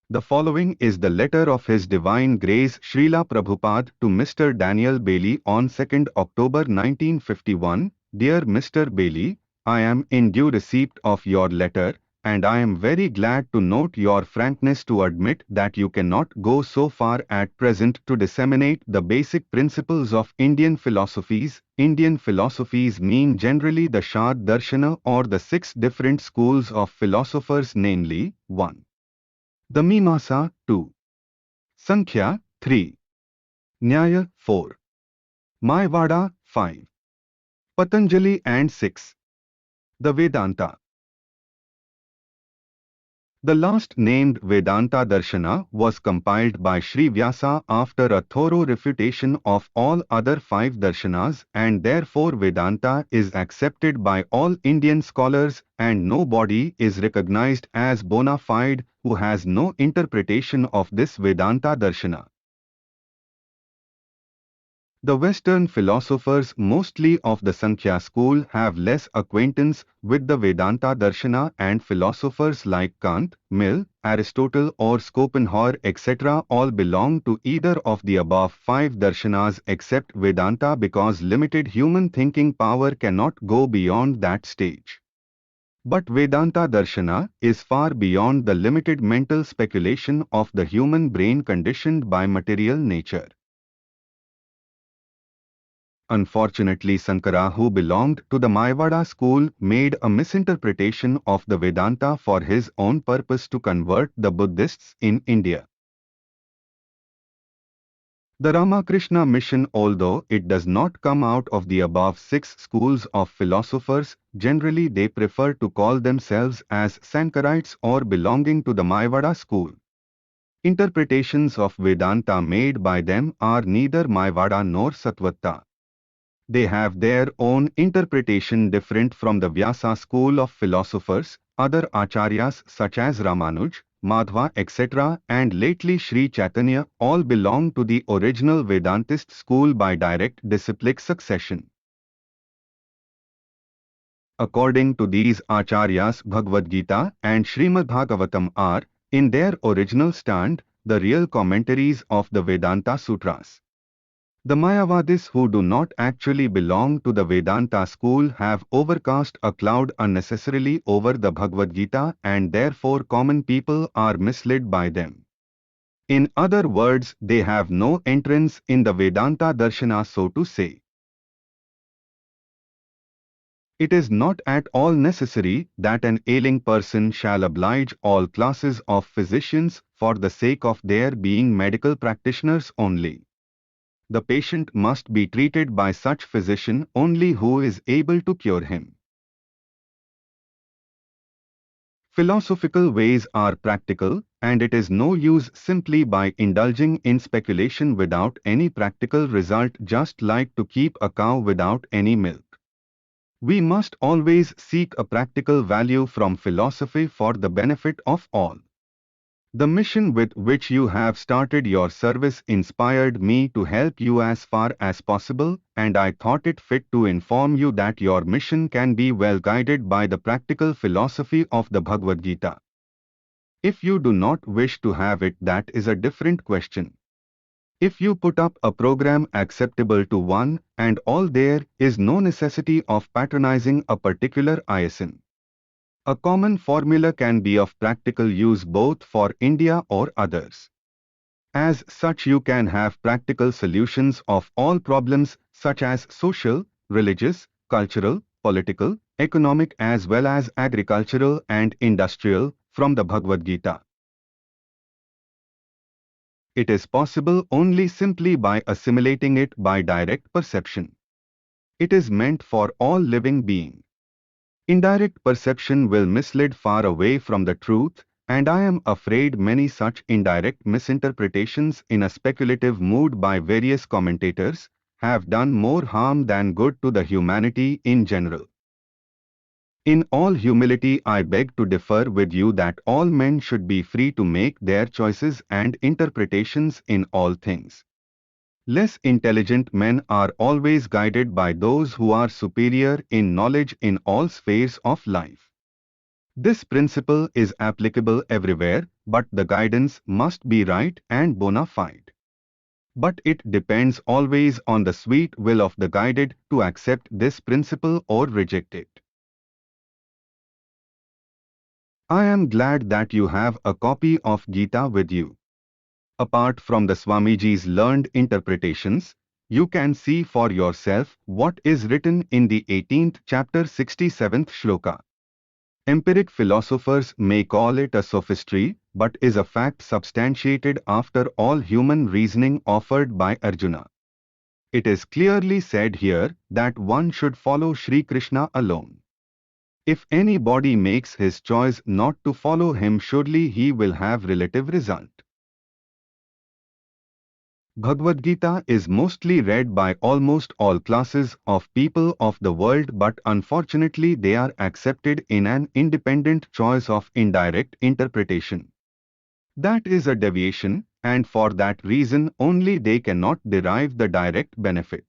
The following is the letter of His Divine Grace Srila Prabhupada to Mr. Daniel Bailey on 2nd October 1951. Dear Mr. Bailey, I am in due receipt of your letter, and I am very glad to note your frankness to admit that you cannot go so far at present to disseminate the basic principles of Indian philosophies. Indian philosophies mean generally the Shad Darshana or the 6 different schools of philosophers, namely 1. The Mimamsa 2. Sankhya 3. Nyaya 4. Mayavada 5. Patanjali and 6. The Vedanta. The last named Vedanta Darshana was compiled by Sri Vyasa after a thorough refutation of all other 5 darshanas, and therefore Vedanta is accepted by all Indian scholars, and nobody is recognized as bona fide who has no interpretation of this Vedanta Darshana. The Western philosophers mostly of the Sankhya school have less acquaintance with the Vedanta Darshana, and philosophers like Kant, Mill, Aristotle or Schopenhauer etc. all belong to either of the above 5 darshanas except Vedanta, because limited human thinking power cannot go beyond that stage. But Vedanta Darshana is far beyond the limited mental speculation of the human brain conditioned by material nature. Unfortunately, Sankara, who belonged to the Mayavada school, made a misinterpretation of the Vedanta for his own purpose to convert the Buddhists in India. The Ramakrishna mission, although it does not come out of the above 6 schools of philosophers, generally they prefer to call themselves as Sankarites or belonging to the Mayavada school. Interpretations of Vedanta made by them are neither Mayavada nor Sattvatta. They have their own interpretation different from the Vyasa school of philosophers. Other acharyas such as Ramanuj, Madhva etc. and lately Sri Chaitanya all belong to the original Vedantist school by direct disciplic succession. According to these acharyas, Bhagavad Gita and Srimad Bhagavatam are, in their original stand, the real commentaries of the Vedanta Sutras. The Mayavadis, who do not actually belong to the Vedanta school, have overcast a cloud unnecessarily over the Bhagavad Gita, and therefore common people are misled by them. In other words, they have no entrance in the Vedanta Darshana, so to say. It is not at all necessary that an ailing person shall oblige all classes of physicians for the sake of their being medical practitioners only. The patient must be treated by such physician only who is able to cure him. Philosophical ways are practical, and it is no use simply by indulging in speculation without any practical result, just like to keep a cow without any milk. We must always seek a practical value from philosophy for the benefit of all. The mission with which you have started your service inspired me to help you as far as possible, and I thought it fit to inform you that your mission can be well guided by the practical philosophy of the Bhagavad Gita. If you do not wish to have it, that is a different question. If you put up a program acceptable to one and all, there is no necessity of patronizing a particular ISN. A common formula can be of practical use both for India or others. As such, you can have practical solutions of all problems such as social, religious, cultural, political, economic as well as agricultural and industrial from the Bhagavad Gita. It is possible only simply by assimilating it by direct perception. It is meant for all living beings. Indirect perception will mislead far away from the truth, and I am afraid many such indirect misinterpretations in a speculative mood by various commentators have done more harm than good to the humanity in general. In all humility, I beg to differ with you that all men should be free to make their choices and interpretations in all things. Less intelligent men are always guided by those who are superior in knowledge in all spheres of life. This principle is applicable everywhere, but the guidance must be right and bona fide. But it depends always on the sweet will of the guided to accept this principle or reject it. I am glad that you have a copy of Gita with you. Apart from the Swamiji's learned interpretations, you can see for yourself what is written in the 18th chapter 67th shloka. Empiric philosophers may call it a sophistry, but is a fact substantiated after all human reasoning offered by Arjuna. It is clearly said here that one should follow Sri Krishna alone. If anybody makes his choice not to follow him, surely he will have relative result. Bhagavad Gita is mostly read by almost all classes of people of the world, but unfortunately they are accepted in an independent choice of indirect interpretation. That is a deviation, and for that reason only they cannot derive the direct benefit.